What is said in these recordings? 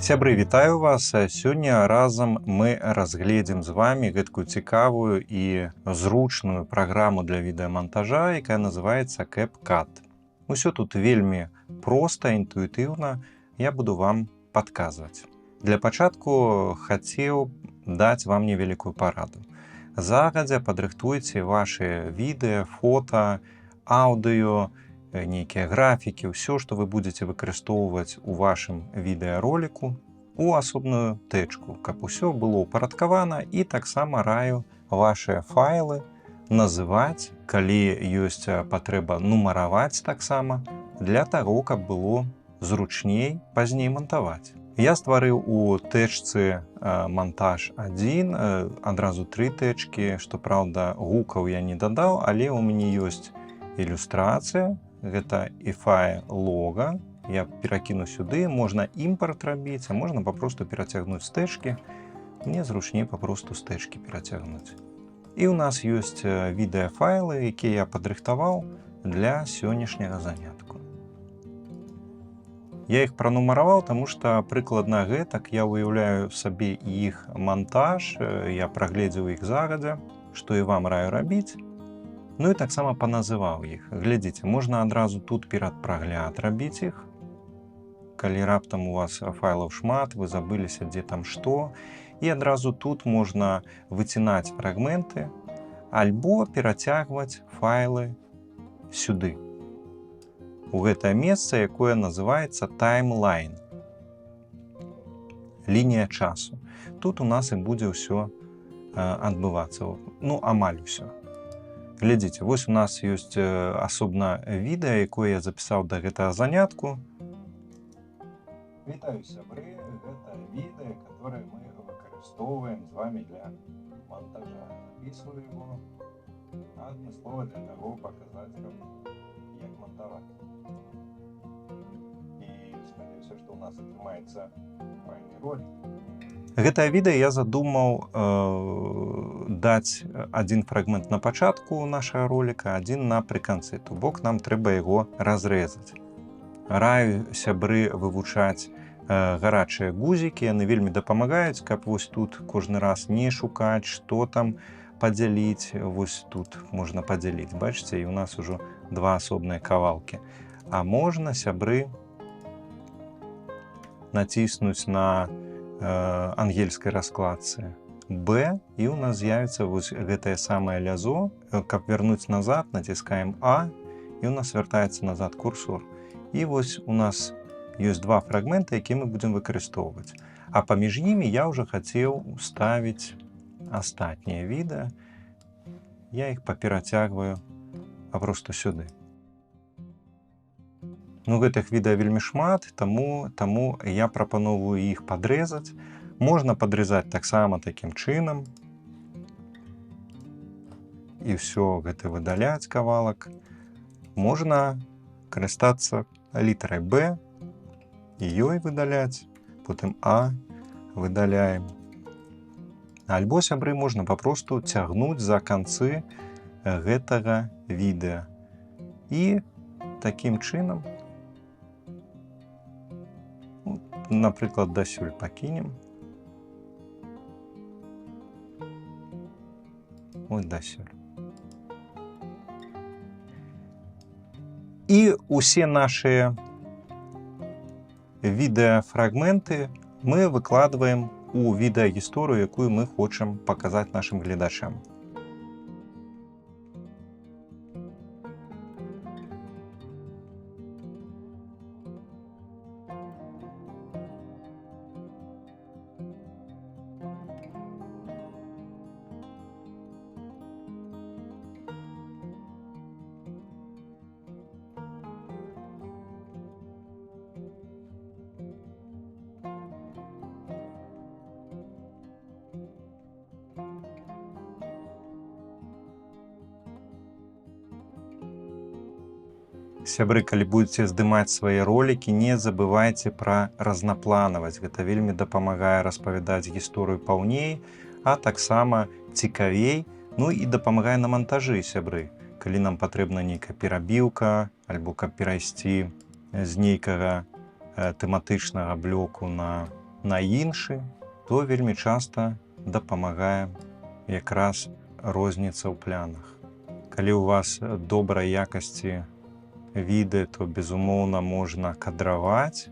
Сябры, вітаю вас. Сёння разам мы разгледзім з вами гэткую цікавую і зручную праграму для відэамантажа, якая называецца CapCut. Усё тут вельмі проста, інтуітыўна, я буду вам падказваць. Для пачатку хацеў даць вам невялікую параду. Загадзя падрыхтуйце вашы відэа, фота, аўдыё, нейкія графікі, ўсё, што вы будзеце выкарыстоўваць у вашым відэароліку, у асобную тэчку, каб усё было ўпарадкавана, і таксама раю вашыя файлы называць, калі ёсць патрэба нумараваць таксама, для таго, каб было зручней пазней мантаваць. Я стварыў у тэчцы монтаж 1, адразу 3 тэчкі, што праўда, гукаў я не дадаў, але ў мяне ёсць ілюстрацыя, гэта EFI лога, я перакіну сюды, можна імпарт рабіць, а можна папросту перацягнуць з тэчкі, мне зручней папросту з тэчкі перацягнуць. І ў нас ёсць відэафайлы, якія я падрыхтаваў для сённяшняга занятку. Я іх пранумараваў, таму што прыкладна гэтак я выяўляю сабе іх монтаж, я прагледзеў іх загадзя, што і вам раю рабіць. Ну і таксама паназываў іх. Глядзіце, можна адразу тут перад прагляд рабіць іх. Калі раптам у вас файлаў шмат, вы забыліся, дзе там што. І адразу тут можна выцінаць фрагменты, альбо перацягваць файлы сюды. У гэтае месца, якое называецца таймлайн. Лінія часу. Тут у нас і будзе ўсё адбывацца. Ну, амаль усё. Глядзіце, вось у нас ёсць асобна відэа, якое я запісаў да гэтага занятку. Вітаю, сябры, гэта відэа, которое мы выкарыстоўваем з вами для монтажа. Записываю его адмыслова для таго паказаць вам, як мантаваць. І спадзяюся, што ў нас атрымаецца файны ролик. Гэтае відэа я задумаў даць адзін фрагмент на пачатку нашага роліка, адзін напрыканцы, то бок нам трэба яго разрэзаць. Раю, сябры, вывучаць гарачыя гузікі, яны вельмі дапамагаюць, каб вось тут кожны раз не шукаць, што там падзяліць, вось тут можна падзяліць. Бачыце, і ў нас ужо два асобныя кавалкі. А можна, сябры, націснуць на ангельскай раскладцы B, і ў нас з'явіцца вось гэтае самае лязо. Каб вярнуць назад, націскаем А, і ў нас вяртаецца назад курсор. І вось у нас ёсць два фрагменты, якія мы будзем выкарыстоўваць. А паміж імі я ўжо хацеў уставіць астатнія відэа. Я іх паперацягваю папросту сюды. Ну, гэтых відэа вельмі шмат, таму я прапановую іх падрэзаць. Можна падрэзаць таксама такім чынам. І ўсё гэта выдаляць кавалак. Можна карыстацца літарай Б і ёй выдаляць, потым А выдаляем. Альбо, сябры, можна папросту цягнуць за канцы гэтага відэа. І такім чынам, напрыклад, дасюль пакінем. Ось дасюль. І усе нашыя відэафрагменты мы выкладваем у відэагісторыю, якую мы хочам паказаць нашым гледачам. Сябры, калі будзеце здымаць свае ролікі, не забывайце пра разнапланаваць. Гэта вельмі дапамагае распавядаць гісторыю паўней, а таксама цікавей, ну і дапамагае на мантажы, сябры. Калі нам патрэбна нейкая перабіўка, альбо каб перайсці з нейкага тэматычнага блоку на на іншы, то вельмі часта дапамагае якраз розніца ў планах. Калі ў вас добрай якасці відэа, то, безумоўна, можна кадраваць.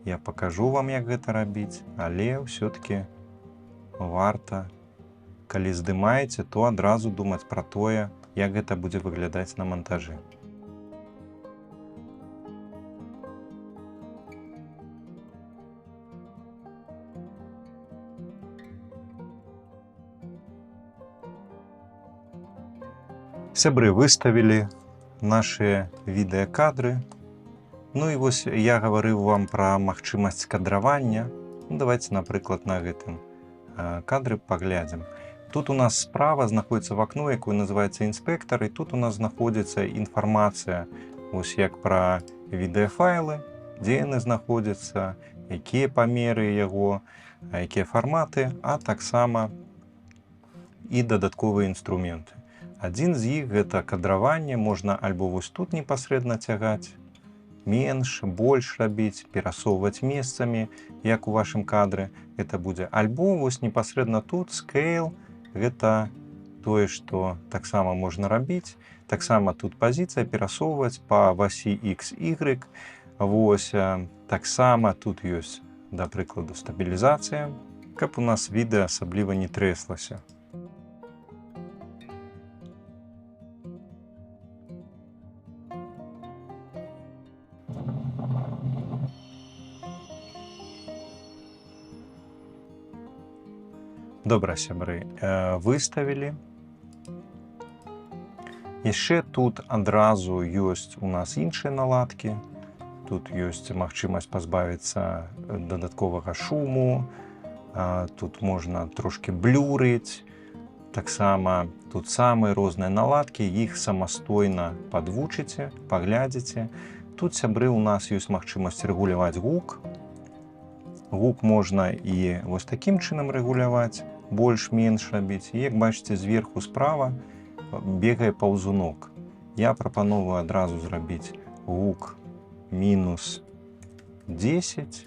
Я пакажу вам, як гэта рабіць, але ўсё-такі варта, калі здымаеце, то адразу думаць пра тое, як гэта будзе выглядаць на мантажы. Сябры, выставілі нашыя відэакадры. Ну і вось я гаварыў вам пра магчымасць кадравання. Давайте, напрыклад, на гэтым кадры паглядзім. Тут у нас справа знаходзіцца вакно, якое называецца інспектар, і тут у нас знаходзіцца інфармацыя, вось як пра відэафайлы, дзе яны знаходзяцца, якія памеры яго, якія фарматы, а таксама і дадатковыя інструменты. Адзін з іх гэта кадраванне, можна альбо вось тут непасрэдна цягаць, менш, больш рабіць, перасоўваць месцамі, як у вашым кадры гэта будзе. Альбо вось непасрэдна тут scale, гэта тое, што таксама можна рабіць. Таксама тут пазіцыя перасоўваць па васі X, Y. Вось таксама тут ёсць, да прыкладу, стабілізацыя, каб у нас відэа асабліва не трэслася. Добра, сябры, выставілі. Яшчэ тут адразу ёсць у нас іншыя наладкі. Тут ёсць магчымасць пазбавіцца дадатковага шуму. Тут можна трошки блюрыць. Таксама тут самыя розныя наладкі, іх самастойна падвучыце, паглядзіце. Тут, сябры, у нас ёсць магчымасць рэгуляваць гук. Гук можна і вось такім чынам рэгуляваць, больш-менш рабіць. І, як бачыце, зверху справа бегае паўзунок. Я прапановую адразу зрабіць гук мінус 10.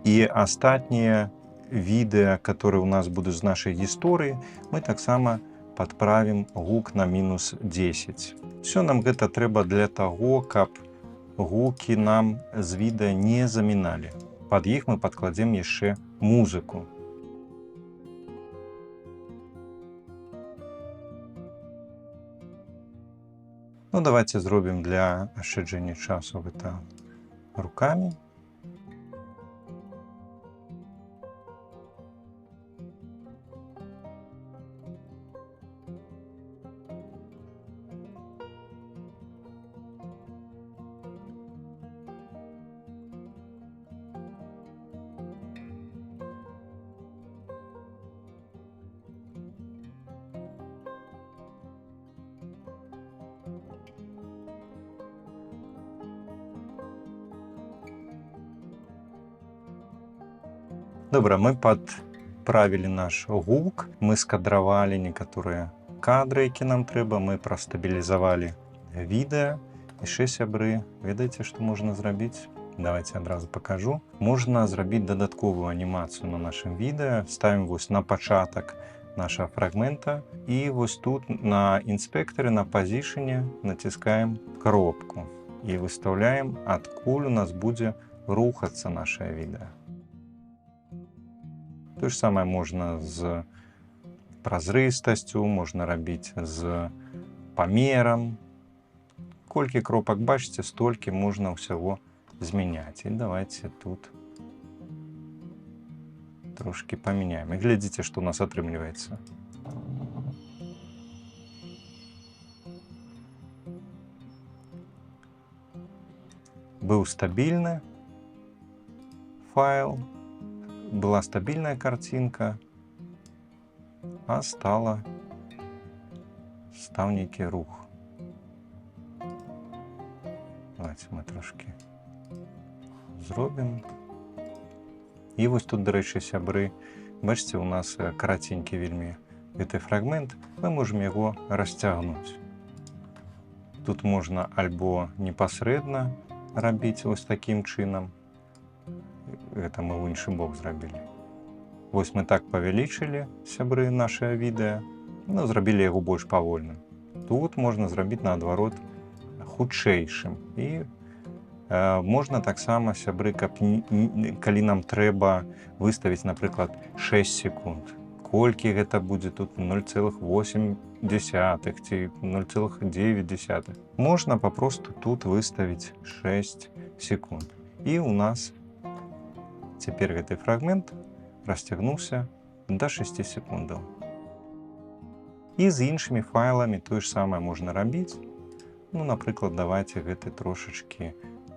І астатнія відэа, которые у нас будуць з нашай гісторыі, мы таксама падправім гук на мінус 10. Всё нам гэта трэба для таго, каб гукі нам з відэа не заміналі. Пад іх мы падкладзем яшчэ музыку. Ну, давайте зробім для ашчаджэння часу гэта рукамі. Добра, мы падправілі наш гук, мы скадравалі некаторыя кадры, які нам трэба, мы прастабілізавалі відэа. Яшчэ, сябры, ведаеце, што можна зрабіць? Давайте адразу пакажу. Можна зрабіць дадатковую анімацыю на нашым відэа. Ставім вось на пачатак нашага фрагмента і вось тут на інспектары, на пазішане націскаем кропку і выставляем, адкуль у нас будзе рухацца нашае відэа. То ж самае можна з празрыстасцю, можна рабіць з памерам. Колькі кропак бачыце, столькі можна ўсяго змяняць. І давайте тут трошки памяняем. І глядзіце, што у нас атрымліваецца. Быў стабільны файл, была стабільная картинка, а стаў нейкі рух. Давайте мы трошки зробім. І вось тут, да рэчы, сябры, бачыце, у нас караценькі вельмі гэты фрагмент, мы можем яго расцягнуць. Тут можна альбо непасрэдна рабіць вось такім чынам, гэта мы ў іншы бок зрабілі. Вось мы так павялічылі, сябры, наша відэа, ну, зрабілі яго больш павольным. Тут можна зрабіць наадварот хутчэйшым. І можна таксама, сябры, калі нам трэба выставіць, напрыклад, 6 секунд. Колькі гэта будзе тут 0,8 ці 0,9. Можна папросту тут выставіць 6 секунд. І у нас цяпер гэты фрагмент расцягнуўся да 6 секундаў. І з іншымі файламі тое ж самае можна рабіць. Ну, напрыклад, давайте гэты трошачкі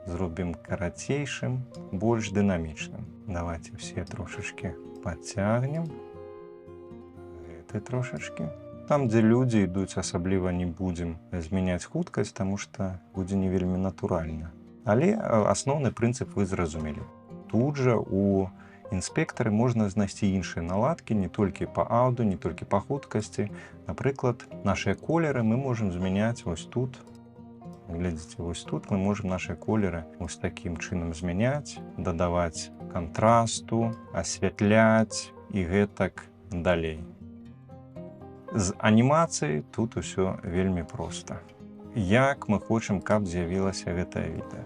зробім карацейшым, больш дынамічным. Давайте все трошачкі падцягнем. Гэты трошачкі. Там, дзе людзі ідуць, асабліва не будзем змяняць хуткасць, таму што будзе не вельмі натуральна. Але асноўны прынцып вы зразумелі. Тут жа у інспектары можна знайсці іншыя наладкі не толькі па аўдыо, не толькі па хуткасці. Напрыклад, нашыя колеры мы можам змяняць вось тут. Глядзіце, вось тут мы можам нашыя колеры вось такім чынам змяняць, дадаваць кантрасту, асвятляць і гэтак далей. З анімацыяй тут усё вельмі проста. Як мы хочам, каб з'явілася гэтае відэа?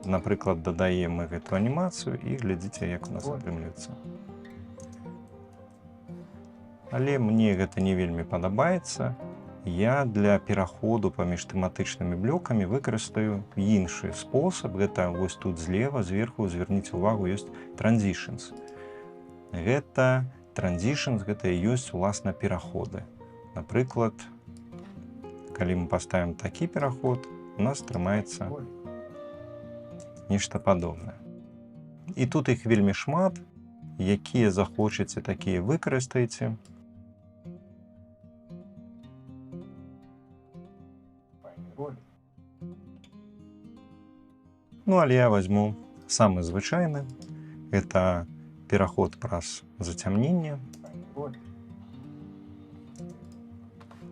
Напрыклад, дадаем мы гэту анімацыю і глядзіце, як у нас атрымліваецца. Але мне гэта не вельмі падабаецца. Я для пераходу паміж тэматычнымі блокамі выкарыстаю іншы спосаб. Гэта вось тут злева, зверху, звярніце ўвагу, ёсць transitions. Гэта transitions, гэта і ёсць, уласна, пераходы. Напрыклад, калі мы паставім такі пераход, у нас атрымаецца нешта падобнае. І тут іх вельмі шмат, якія захочаце, такія выкарыстаеце. Ну, але я возьму самы звычайны. Гэта пераход праз зацямненне.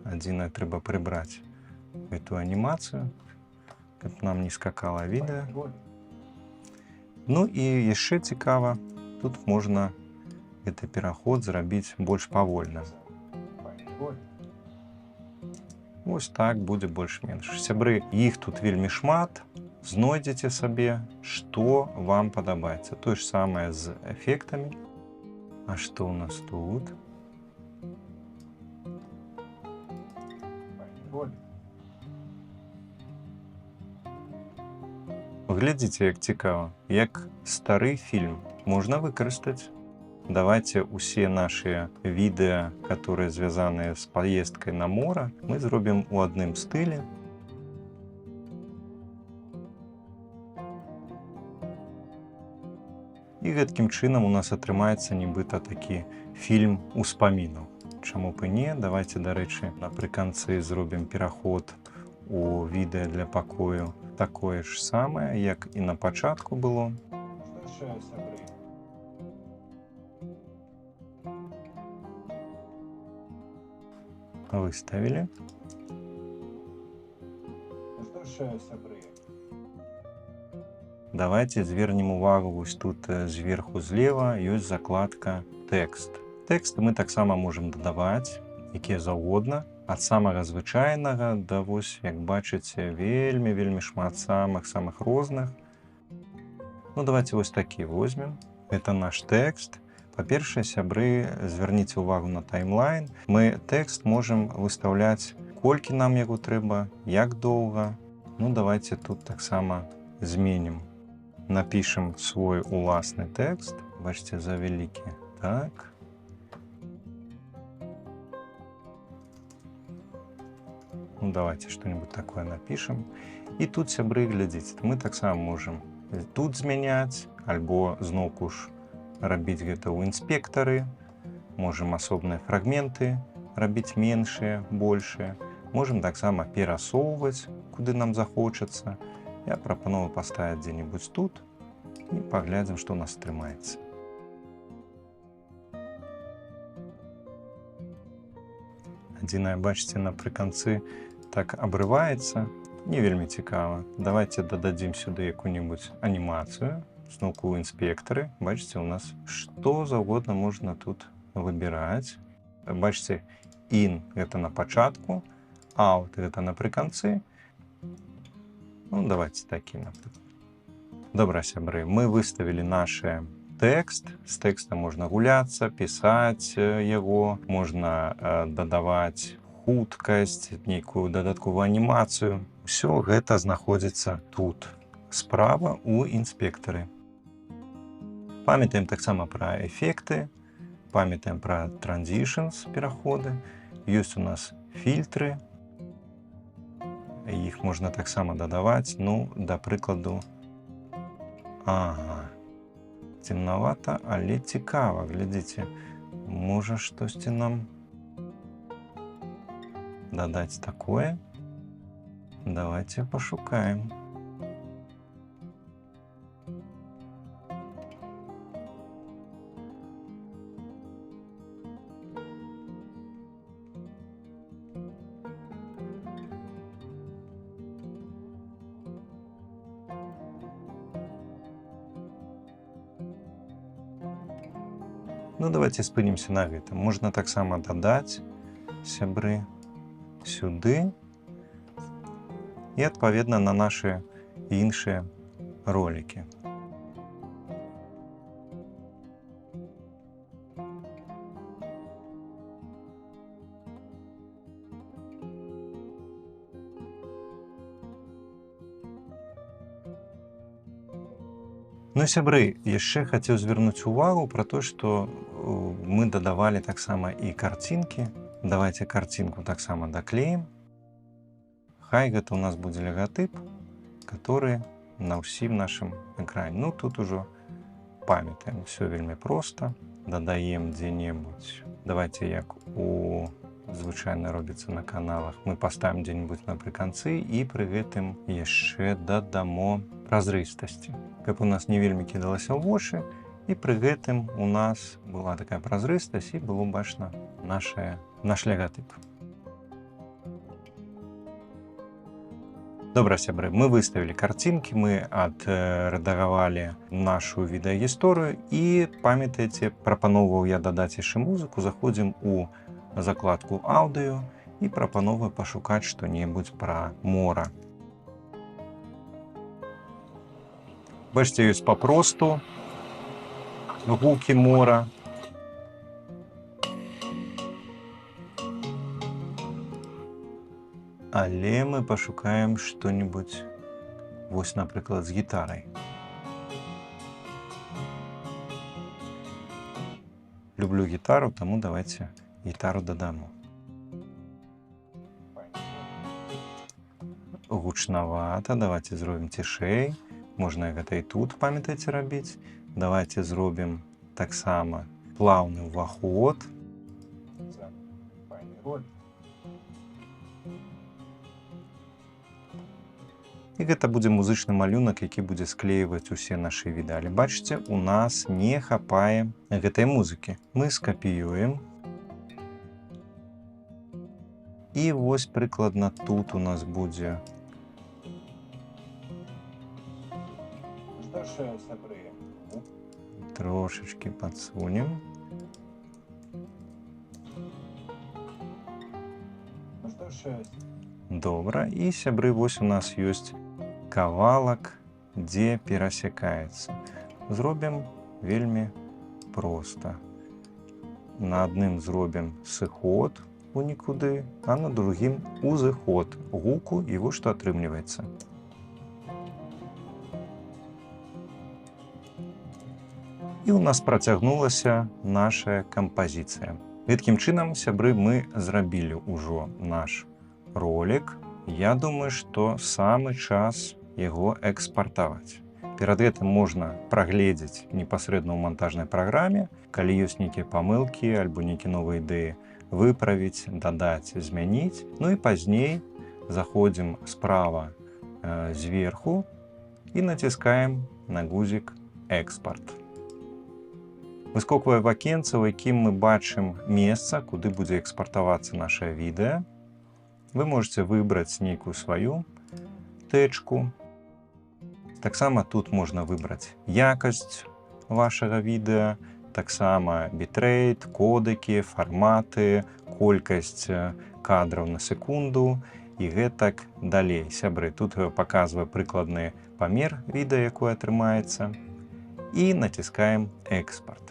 Адзінае, трэба прыбраць гэту анімацыю, каб нам не скакала відэа. Ну і яшчэ цікава, тут можна гэты пераход зрабіць больш павольна. Вось так будзе больш-менш. Сябры, іх тут вельмі шмат. Знойдзеце сабе, што вам падабаецца. Тое ж самае з эфектамі. А што ў нас тут? Глядзіце, як цікава, як стары фільм можна выкарыстаць. Давайте усе нашыя відэа, которые звязаныя з паездкай на мора, мы зробім у адным стылі. І гэткім чынам у нас атрымаецца нібыта такі фільм успамінаў. Чаму б і не? Давайте, дарэчы, напрыканцы зробім пераход у відэа для пакою. Такое ж самае, як і на пачатку было. Выставілі. Давайте звернем увагу, вось тут зверху злева ёсць закладка тэкст. Тэксты мы таксама можам дадаваць, якія заўгодна. Ад самага звычайнага да вось, як бачыце, вельмі шмат самых розных. Ну, давайте вось такі возьмем. Это наш тэкст. Па-першае, сябры, звярніце ўвагу на таймлайн. Мы тэкст можам выстаўляць, колькі нам яго трэба, як доўга. Ну, давайте тут таксама зменім. Напішам свой уласны тэкст. Бачыце, завялікі. Так. Ну, давайте что-нибудь такое напишем. И тут, сябры, глядзіце, мы таксама можам тут змяняць, альбо зноўку ж рабіць гэта ў інспектары. Можам асобныя фрагменты рабіць меншыя, большыя. Можам таксама перасоўваць, куды нам захочацца. Я прапаную паставіць дзе-небудзь тут і паглядзім, што ў нас атрымаецца. Адзінае, бачыце, напрыканцы так абрываецца. Не вельмі цікава. Давайте дададзім сюды якую-небудзь анімацыю. зноўку ў інспектары. Бачыце, у нас што заўгодна можна тут выбіраць. Бачыце, in гэта на пачатку, out гэта напрыканцы. Ну, давайте такі, напрыклад. Добра, сябры, мы выставілі наш тэкст. З тэкста можна гуляцца, пісаць яго, можна дадаваць хуткасць, нейкую дадатковую анімацыю. Усё гэта знаходзіцца тут, справа ў інспектары. Памятаем таксама пра эфекты, памятаем пра transitions, пераходы. Ёсць у нас фільтры. Іх можна таксама дадаваць, ну, да прыкладу. Ага, цемнавата, але цікава, глядзіце. Можа штосьці нам дадаць такое? Давайте пошукаем. Ну, давайте спынімся на гэтым. Можна таксама дадаць, сябры, сюды і, адпаведна, на нашы іншыя ролікі. Ну, сябры, яшчэ хацеў звярнуць увагу пра то, што мы дадавалі таксама і карцінкі. Давайте карцінку таксама даклеім. Хай гэта ў нас будзе логатып, который на ўсім нашым экране. Ну, тут ужо памятаем, все вельмі проста. Дадаем дзе-небудзь. Давайте, як у звычайна робіцца на каналах, мы паставім дзе-небудзь напрыканцы і пры гэтым яшчэ дадамо празрыстасці, каб у нас не вельмі кідалася ў вочы, і пры гэтым у нас была такая празрыстасць і было бачна наш логатып. Добра, сябры, мы выставілі карцінкі, мы адрэдагавалі нашу відэагісторыю і, памятаеце, прапаноўваў я дадаць яшчэ музыку, заходзім у закладку аўдыё і прапаноўваю пашукаць што-небудзь пра мора. Бачыце, ёсць папросту гукі мора. Але мы пашукаем што-небудзь, вось, напрыклад, з гітарай. Люблю гітару, таму давайте гітару дадамо. Гучнавата, давайте зробім цішэй. Можна гэта і тут, памятаеце, рабіць. Давайте зробім таксама плаўны ўваход. І гэта будзе музычны малюнак, які будзе склеіваць усе нашы відэа. Але бачыце, у нас не хапае гэтай музыкі. Мы скапіюем. І вось прыкладна тут у нас будзе. Трошечки подсунем. Добра. І, сябры, вось у нас ёсць кавалак, дзе перасякаецца. Зробім вельмі проста. На адным зробім сыход у нікуды, а на другім узыход гуку, і вось што атрымліваецца. І ў нас працягнулася наша кампазіцыя. Гэткім чынам, сябры, мы зрабілі ўжо наш ролик. Я думаю, што самы час яго экспартаваць. Перад гэтым можна прагледзець непасрэдна ў монтажнай праграме, калі ёсць нейкія памылкі альбо нейкія новыя ідэі, выправіць, дадаць, змяніць. Ну і пазней заходзім справа зверху і націскаем на гузік «Экспорт». Выскоквае вакенца, у якім мы бачым месца, куды будзе экспартавацца наше відэа. Вы можете выбраць нейкую сваю тэчку. Таксама тут можна выбраць якасць вашага відэа, таксама бітрейт, кодэкі, фарматы, колькасць кадраў на секунду і гэтак далей. Сябры, тут паказвае прыкладны памер відэа, якое атрымаецца, і націскаем экспарт.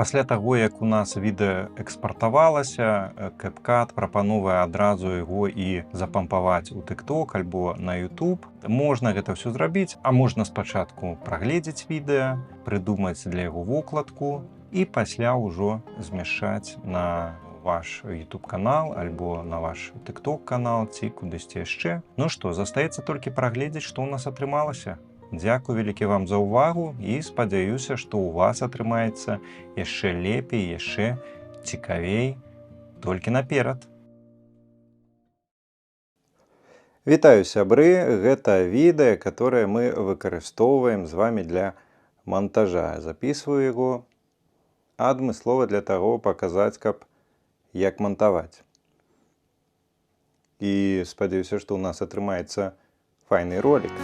Пасля таго, як у нас відэа экспартавалася, CapCut прапановвае адразу яго і запампаваць у TikTok альбо на YouTube. Можна гэта ўсё зрабіць, а можна спачатку прагледзець відэа, прыдумаць для яго вокладку і пасля ўжо змяшчаць на ваш YouTube канал альбо на ваш TikTok канал ці кудысьці яшчэ. Ну што, застаецца толькі прагледзець, што ў нас атрымалася. Дзякую вялікі вам за ўвагу і спадзяюся, што ў вас атрымаецца яшчэ лепей, яшчэ цікавей, толькі наперад. Вітаю, сябры! Гэта відэа, которое мы выкарыстоўваем з вами для монтажа. Записываю яго адмыслова для таго паказаць, каб як монтаваць. І спадзяюся, што ў нас атрымаецца файны ролик.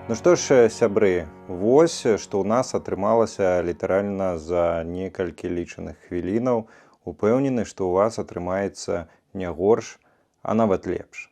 Ну што ж, сябры, вось што ў нас атрымалася літаральна за некалькі лічаных хвілінаў. Упэўнены, што ў вас атрымаецца не горш, а нават лепш.